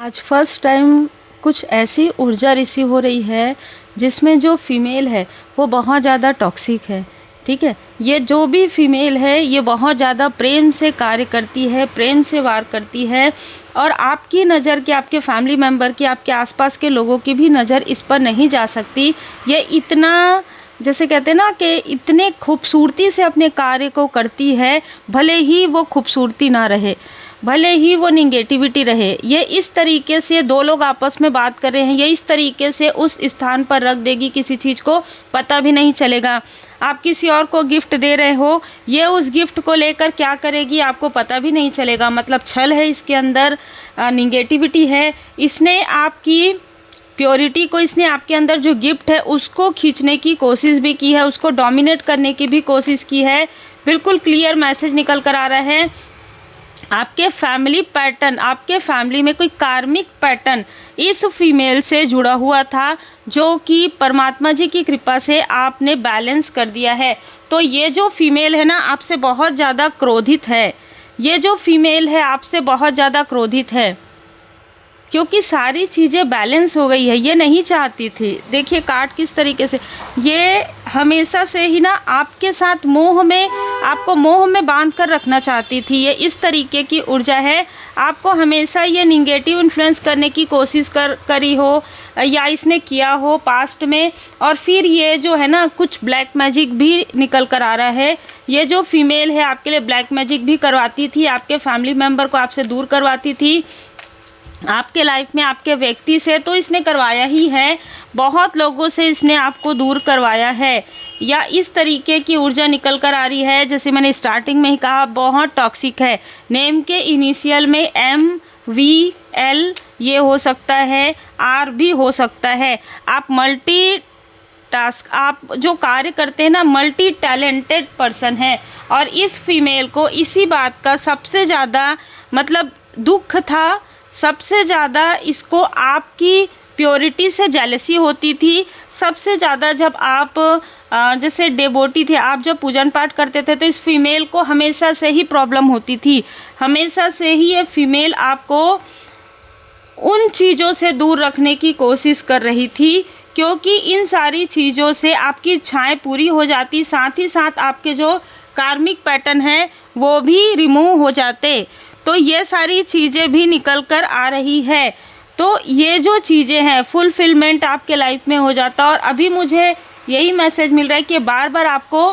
आज first time कुछ ऐसी ऊर्जा रिसीव हो रही है जिसमें जो फीमेल है वो बहुत ज़्यादा टॉक्सिक है। ठीक है, ये जो भी फीमेल है ये बहुत ज़्यादा प्रेम से कार्य करती है, प्रेम से वार करती है और आपकी नज़र की, आपके फैमिली मेम्बर की, आपके आसपास के लोगों की भी नज़र इस पर नहीं जा सकती। ये इतना, जैसे कहते हैं ना कि इतने खूबसूरती से अपने कार्य को करती है, भले ही वो खूबसूरती ना रहे, भले ही वो निगेटिविटी रहे। ये इस तरीके से दो लोग आपस में बात कर रहे हैं, ये इस तरीके से उस स्थान पर रख देगी, किसी चीज़ को पता भी नहीं चलेगा। आप किसी और को गिफ्ट दे रहे हो, ये उस गिफ्ट को लेकर क्या करेगी आपको पता भी नहीं चलेगा। मतलब छल है इसके अंदर, निगेटिविटी है। इसने आपकी प्योरिटी को, इसने आपके अंदर जो गिफ्ट है उसको खींचने की कोशिश भी की है, उसको डोमिनेट करने की भी कोशिश की है। बिल्कुल क्लियर मैसेज निकल कर आ रहा है। आपके फैमिली पैटर्न, आपके फैमिली में कोई कार्मिक पैटर्न इस फीमेल से जुड़ा हुआ था जो कि परमात्मा जी की कृपा से आपने बैलेंस कर दिया है। तो ये जो फीमेल है ना आपसे बहुत ज़्यादा क्रोधित है, ये जो फीमेल है आपसे बहुत ज़्यादा क्रोधित है क्योंकि सारी चीज़ें बैलेंस हो गई है। ये नहीं चाहती थी, देखिए कार्ड किस तरीके से, ये हमेशा से ही ना आपके साथ मोह में, आपको मोह में बांध कर रखना चाहती थी। ये इस तरीके की ऊर्जा है, आपको हमेशा ये निगेटिव इन्फ्लुएंस करने की कोशिश करी हो या इसने किया हो पास्ट में। और फिर ये जो है ना कुछ ब्लैक मैजिक भी निकल कर आ रहा है। ये जो फीमेल है आपके लिए ब्लैक मैजिक भी करवाती थी, आपके फैमिली मेम्बर को आपसे दूर करवाती थी, आपके लाइफ में आपके व्यक्ति से तो इसने करवाया ही है, बहुत लोगों से इसने आपको दूर करवाया है। या इस तरीके की ऊर्जा निकल कर आ रही है, जैसे मैंने स्टार्टिंग में ही कहा, बहुत टॉक्सिक है। नेम के इनिशियल में MVL ये हो सकता है, R भी हो सकता है। आप मल्टी टास्क, आप जो कार्य करते हैं ना, मल्टी टैलेंटेड पर्सन है। और इस फीमेल को इसी बात का सबसे ज़्यादा मतलब दुख था, सबसे ज़्यादा इसको आपकी प्योरिटी से जेलसी होती थी। सबसे ज़्यादा जब आप जैसे डेवोटी थे, आप जब पूजन पाठ करते थे तो इस फीमेल को हमेशा से ही प्रॉब्लम होती थी। हमेशा से ही ये फीमेल आपको उन चीज़ों से दूर रखने की कोशिश कर रही थी क्योंकि इन सारी चीज़ों से आपकी इच्छाएं पूरी हो जाती, साथ ही साथ आपके जो कार्मिक पैटर्न है वो भी रिमूव हो जाते। तो ये सारी चीज़ें भी निकल कर आ रही है। तो ये जो चीज़ें हैं फुलफिलमेंट आपके लाइफ में हो जाता। और अभी मुझे यही मैसेज मिल रहा है कि बार बार आपको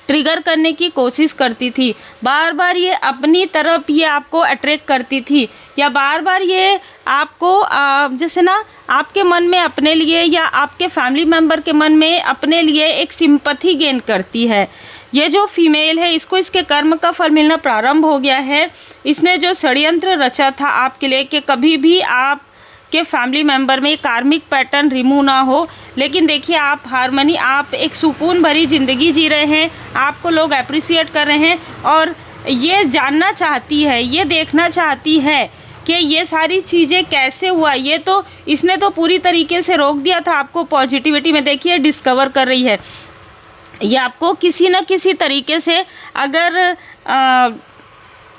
ट्रिगर करने की कोशिश करती थी, बार बार ये अपनी तरफ ये आपको अट्रैक्ट करती थी, या बार बार ये आपको जैसे ना आपके मन में अपने लिए या आपके फैमिली मेम्बर के मन में अपने लिए एक सिंपैथी गेन करती है। ये जो फीमेल है इसको इसके कर्म का फल मिलना प्रारंभ हो गया है। इसने जो षड्यंत्र रचा था आपके लिए कि कभी भी आप के फैमिली मेम्बर में कार्मिक पैटर्न रिमूव ना हो, लेकिन देखिए आप हारमनी, आप एक सुकून भरी ज़िंदगी जी रहे हैं, आपको लोग अप्रिसिएट कर रहे हैं और ये जानना चाहती है, ये देखना चाहती है कि ये सारी चीज़ें कैसे हुआ। ये तो इसने तो पूरी तरीके से रोक दिया था आपको पॉजिटिविटी में, देखिए डिस्कवर कर रही है। ये आपको किसी न किसी तरीके से, अगर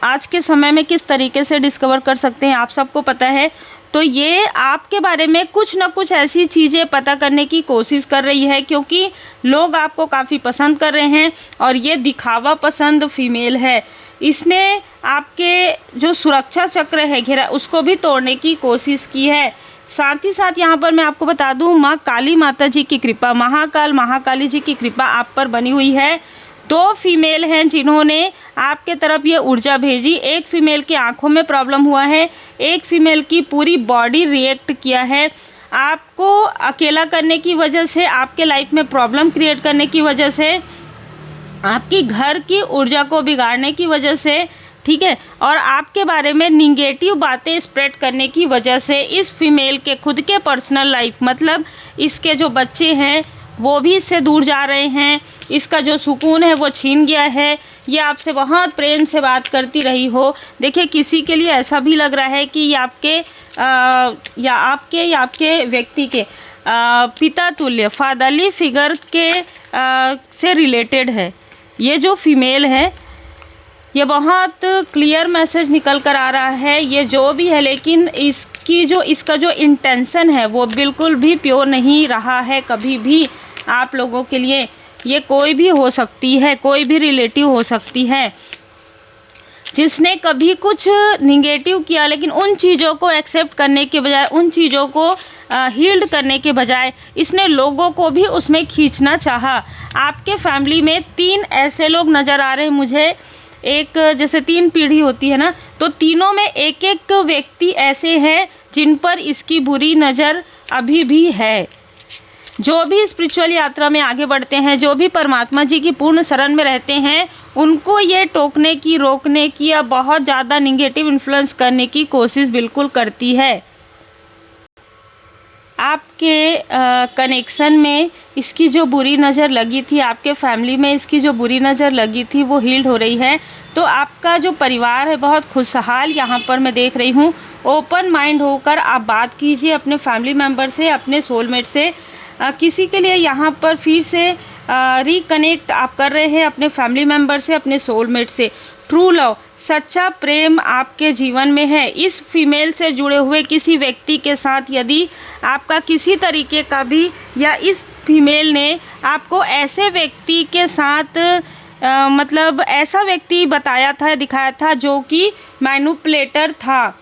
आज के समय में किस तरीके से डिस्कवर कर सकते हैं आप सबको पता है, तो ये आपके बारे में कुछ ना कुछ ऐसी चीज़ें पता करने की कोशिश कर रही है क्योंकि लोग आपको काफ़ी पसंद कर रहे हैं और ये दिखावा पसंद फीमेल है। इसने आपके जो सुरक्षा चक्र है घेरा, उसको भी तोड़ने की कोशिश की है। साथ ही साथ यहाँ पर मैं आपको बता दूँ, माँ काली माता जी की कृपा, महाकाल महाकाली जी की कृपा आप पर बनी हुई है। दो फीमेल हैं जिन्होंने आपके तरफ ये ऊर्जा भेजी। एक फीमेल की आंखों में प्रॉब्लम हुआ है, एक फीमेल की पूरी बॉडी रिएक्ट किया है। आपको अकेला करने की वजह से, आपके लाइफ में प्रॉब्लम क्रिएट करने की वजह से, आपकी घर की ऊर्जा को बिगाड़ने की वजह से, ठीक है, और आपके बारे में निगेटिव बातें स्प्रेड करने की वजह से इस फीमेल के खुद के पर्सनल लाइफ, मतलब इसके जो बच्चे हैं वो भी इससे दूर जा रहे हैं, इसका जो सुकून है वो छीन गया है। ये आपसे बहुत प्रेम से बात करती रही हो। देखिए किसी के लिए ऐसा भी लग रहा है कि ये आपके व्यक्ति के पिता तुल्य, फादरली फिगर के से रिलेटेड है। ये जो फीमेल है ये बहुत क्लियर मैसेज निकल कर आ रहा है, ये जो भी है, लेकिन इसका जो इंटेंशन है वो बिल्कुल भी प्योर नहीं रहा है कभी भी आप लोगों के लिए। ये कोई भी हो सकती है, कोई भी रिलेटिव हो सकती है जिसने कभी कुछ निगेटिव किया, लेकिन उन चीज़ों को एक्सेप्ट करने के बजाय, उन चीज़ों को हील्ड करने के बजाय इसने लोगों को भी उसमें खींचना चाहा। आपके फैमिली में 3 ऐसे लोग नज़र आ रहे हैं मुझे, एक जैसे 3 पीढ़ी होती है ना, तो तीनों में एक एक व्यक्ति ऐसे हैं जिन पर इसकी बुरी नज़र अभी भी है। जो भी स्पिरिचुअल यात्रा में आगे बढ़ते हैं, जो भी परमात्मा जी की पूर्ण शरण में रहते हैं, उनको ये टोकने की, रोकने की या बहुत ज़्यादा निगेटिव इन्फ्लुएंस करने की कोशिश बिल्कुल करती है। आपके कनेक्शन में इसकी जो बुरी नज़र लगी थी, आपके फैमिली में इसकी जो बुरी नज़र लगी थी, वो हील्ड हो रही है। तो आपका जो परिवार है बहुत खुशहाल यहाँ पर मैं देख रही हूँ। ओपन माइंड होकर आप बात कीजिए अपने फैमिली मेम्बर से, अपने सोलमेट से। किसी के लिए यहाँ पर फिर से रिकनेक्ट आप कर रहे हैं अपने फैमिली मेम्बर से, अपने सोलमेट से। ट्रू लव, सच्चा प्रेम आपके जीवन में है। इस फीमेल से जुड़े हुए किसी व्यक्ति के साथ यदि आपका किसी तरीके का भी, या इस फीमेल ने आपको ऐसे व्यक्ति के साथ मतलब ऐसा व्यक्ति बताया था, दिखाया था जो कि मैनिपुलेटर था,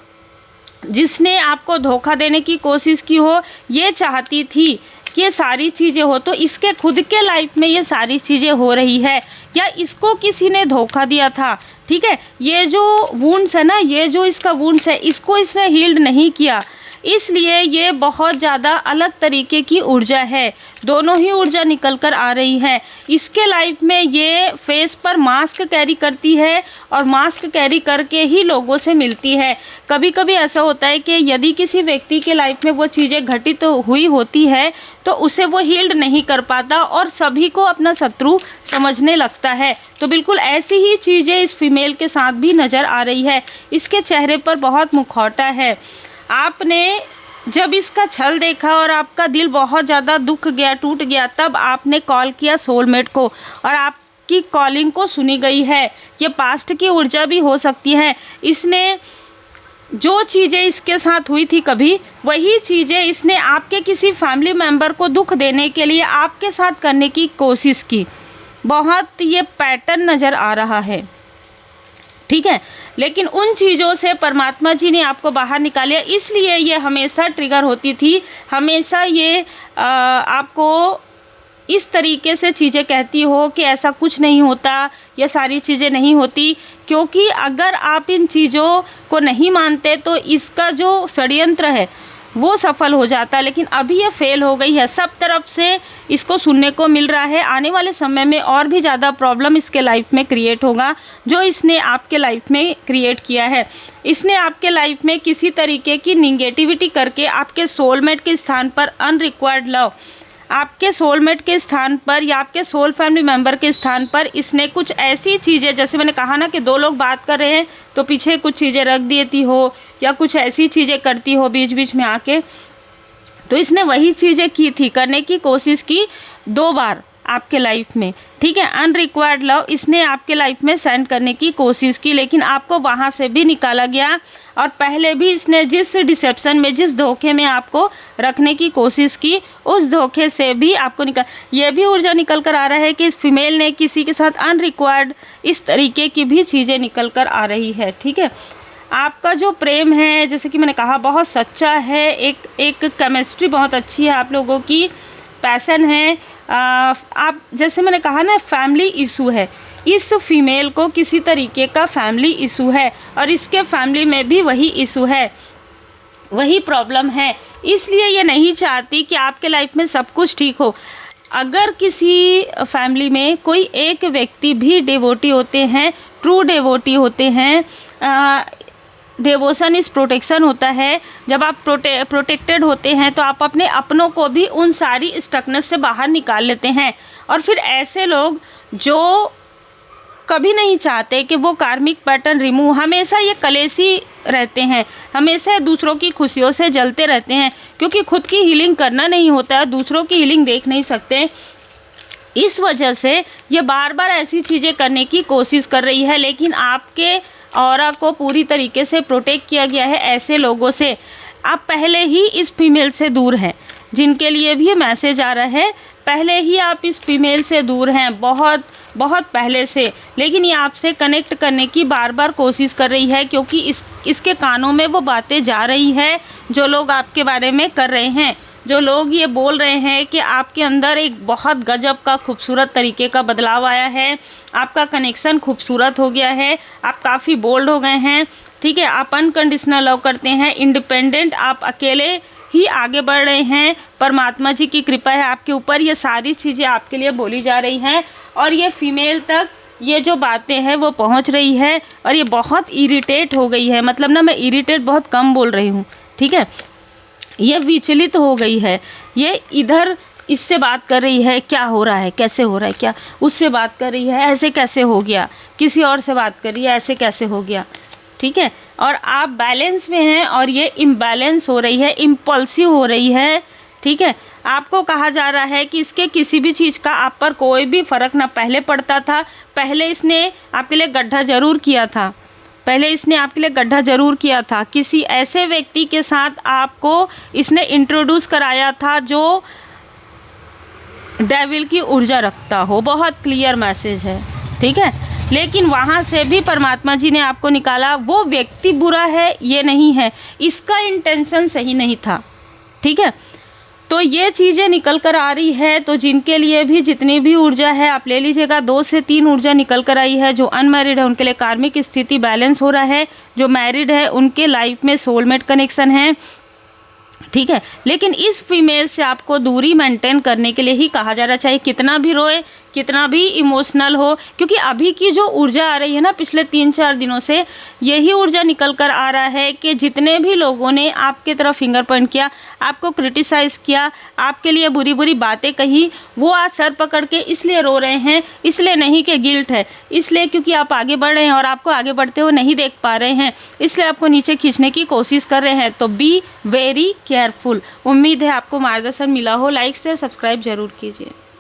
जिसने आपको धोखा देने की कोशिश की हो, ये चाहती थी कि ये सारी चीज़ें हो, तो इसके खुद के लाइफ में ये सारी चीज़ें हो रही है, या इसको किसी ने धोखा दिया था। ठीक है, ये जो वुंड्स है ना, ये जो इसका वुंड्स है, इसको इसने हील्ड नहीं किया, इसलिए ये बहुत ज़्यादा अलग तरीके की ऊर्जा है। दोनों ही ऊर्जा निकल कर आ रही है। इसके लाइफ में ये फेस पर मास्क कैरी करती है और मास्क कैरी करके ही लोगों से मिलती है। कभी कभी ऐसा होता है कि यदि किसी व्यक्ति के लाइफ में वो चीज़ें घटित हुई होती है तो उसे वो हील्ड नहीं कर पाता और सभी को अपना शत्रु समझने लगता है। तो बिल्कुल ऐसी ही चीज़ें इस फीमेल के साथ भी नज़र आ रही है। इसके चेहरे पर बहुत मुखौटा है। आपने जब इसका छल देखा और आपका दिल बहुत ज़्यादा दुख गया, टूट गया, तब आपने कॉल किया सोलमेट को और आपकी कॉलिंग को सुनी गई है। ये पास्ट की ऊर्जा भी हो सकती है। इसने जो चीज़ें इसके साथ हुई थी कभी, वही चीज़ें इसने आपके किसी फैमिली मेम्बर को दुख देने के लिए आपके साथ करने की कोशिश की। बहुत ये पैटर्न नज़र आ रहा है। ठीक है, लेकिन उन चीज़ों से परमात्मा जी ने आपको बाहर निकाला, इसलिए ये हमेशा ट्रिगर होती थी। हमेशा ये आपको इस तरीके से चीज़ें कहती हो कि ऐसा कुछ नहीं होता, ये सारी चीज़ें नहीं होती, क्योंकि अगर आप इन चीज़ों को नहीं मानते तो इसका जो षड्यंत्र है वो सफल हो जाता। लेकिन अभी ये फेल हो गई है, सब तरफ से इसको सुनने को मिल रहा है। आने वाले समय में और भी ज़्यादा प्रॉब्लम इसके लाइफ में क्रिएट होगा, जो इसने आपके लाइफ में क्रिएट किया है। इसने आपके लाइफ में किसी तरीके की निगेटिविटी करके आपके सोलमेट के स्थान पर अनरिक्वायर्ड लव, आपके सोलमेट के स्थान पर या आपके सोल फैमिली मेम्बर के स्थान पर इसने कुछ ऐसी चीज़ें, जैसे मैंने कहा ना कि 2 लोग बात कर रहे हैं तो पीछे कुछ चीज़ें रख देती हो या कुछ ऐसी चीज़ें करती हो बीच बीच में आके, तो इसने वही चीज़ें की थी, करने की कोशिश की 2 बार आपके लाइफ में। ठीक है, अनरिक्वायर्ड लव इसने आपके लाइफ में सेंड करने की कोशिश की, लेकिन आपको वहाँ से भी निकाला गया। और पहले भी इसने जिस डिसेप्शन में, जिस धोखे में आपको रखने की कोशिश की, उस धोखे से भी आपको ये भी ऊर्जा निकल कर आ रहा है कि इस फीमेल ने किसी के साथ अनरिक्वायर्ड इस तरीके की भी चीज़ें निकल कर आ रही है। ठीक है, आपका जो प्रेम है, जैसे कि मैंने कहा, बहुत सच्चा है। एक केमिस्ट्री बहुत अच्छी है आप लोगों की, पैशन है। आप जैसे मैंने कहा ना, फैमिली इशू है। इस फीमेल को किसी तरीके का फैमिली इशू है और इसके फैमिली में भी वही इशू है, वही प्रॉब्लम है। इसलिए ये नहीं चाहती कि आपके लाइफ में सब कुछ ठीक हो। अगर किसी फैमिली में कोई एक व्यक्ति भी डिवोटी होते हैं, ट्रू डिवोटी होते हैं, डिवोशन इज़ प्रोटेक्शन होता है। जब आप प्रोटेक्टेड होते हैं तो आप अपने अपनों को भी उन सारी स्टकनेस से बाहर निकाल लेते हैं। और फिर ऐसे लोग जो कभी नहीं चाहते कि वो कार्मिक पैटर्न रिमूव, हमेशा ये कलेशी रहते हैं, हमेशा दूसरों की खुशियों से जलते रहते हैं, क्योंकि खुद की हीलिंग करना नहीं होता है, दूसरों की हीलिंग देख नहीं सकते। इस वजह से ये बार बार ऐसी चीज़ें करने की कोशिश कर रही है, लेकिन आपके ऑरा को पूरी तरीके से प्रोटेक्ट किया गया है ऐसे लोगों से। आप पहले ही इस फीमेल से दूर हैं, जिनके लिए भी ये मैसेज आ रहा है, पहले ही आप इस फीमेल से दूर हैं, बहुत बहुत पहले से। लेकिन ये आपसे कनेक्ट करने की बार बार कोशिश कर रही है, क्योंकि इसके कानों में वो बातें जा रही है जो लोग आपके बारे में कर रहे हैं, जो लोग ये बोल रहे हैं कि आपके अंदर एक बहुत गजब का खूबसूरत तरीके का बदलाव आया है, आपका कनेक्शन खूबसूरत हो गया है, आप काफ़ी बोल्ड हो गए हैं, ठीक है। आप अनकंडीशनल लव करते हैं, इंडिपेंडेंट, आप अकेले ही आगे बढ़ रहे हैं, परमात्मा जी की कृपा है आपके ऊपर। ये सारी चीज़ें आपके लिए बोली जा रही हैं और ये फीमेल तक ये जो बातें हैं वो पहुंच रही है और ये बहुत इरिटेट हो गई है। मतलब ना, मैं इरिटेट बहुत कम बोल रही हूँ, ठीक है। ये विचलित हो गई है, ये इधर इससे बात कर रही है, क्या हो रहा है, कैसे हो रहा है, क्या उससे बात कर रही है, ऐसे कैसे हो गया, किसी और से बात कर रही है, ऐसे कैसे हो गया, ठीक है। और आप बैलेंस में हैं और ये इम्बैलेंस हो रही है, इम्पल्सिव हो रही है, ठीक है। आपको कहा जा रहा है कि इसके किसी भी चीज़ का आप पर कोई भी फ़र्क ना पहले पड़ता था, पहले इसने आपके लिए गड्ढा ज़रूर किया था, पहले इसने आपके लिए गड्ढा ज़रूर किया था। किसी ऐसे व्यक्ति के साथ आपको इसने इंट्रोड्यूस कराया था जो डेविल की ऊर्जा रखता हो, बहुत क्लियर मैसेज है, ठीक है। लेकिन वहाँ से भी परमात्मा जी ने आपको निकाला। वो व्यक्ति बुरा है ये नहीं है, इसका इंटेंशन सही नहीं था, ठीक है। तो ये चीज़ें निकल कर आ रही है। तो जिनके लिए भी जितनी भी ऊर्जा है आप ले लीजिएगा, 2 से 3 ऊर्जा निकल कर आई है। जो अनमैरिड है उनके लिए कार्मिक स्थिति बैलेंस हो रहा है, जो मैरिड है उनके लाइफ में सोलमेट कनेक्शन है, ठीक है। लेकिन इस फीमेल से आपको दूरी मेंटेन करने के लिए ही कहा जा रहा है, चाहे कितना भी रोए, कितना भी इमोशनल हो, क्योंकि अभी की जो ऊर्जा आ रही है ना, पिछले 3-4 दिनों से यही ऊर्जा निकल कर आ रहा है कि जितने भी लोगों ने आपके तरफ फिंगर पॉइंट किया, आपको क्रिटिसाइज़ किया, आपके लिए बुरी बुरी बातें कही, वो आज सर पकड़ के इसलिए रो रहे हैं, इसलिए नहीं कि गिल्ट है, इसलिए क्योंकि आप आगे बढ़ रहे हैं और आपको आगे बढ़ते हुए नहीं देख पा रहे हैं, इसलिए आपको नीचे खींचने की कोशिश कर रहे हैं। तो बी वेरी केयरफुल। उम्मीद है आपको मार्गदर्शन मिला हो। लाइक से सब्सक्राइब जरूर कीजिए।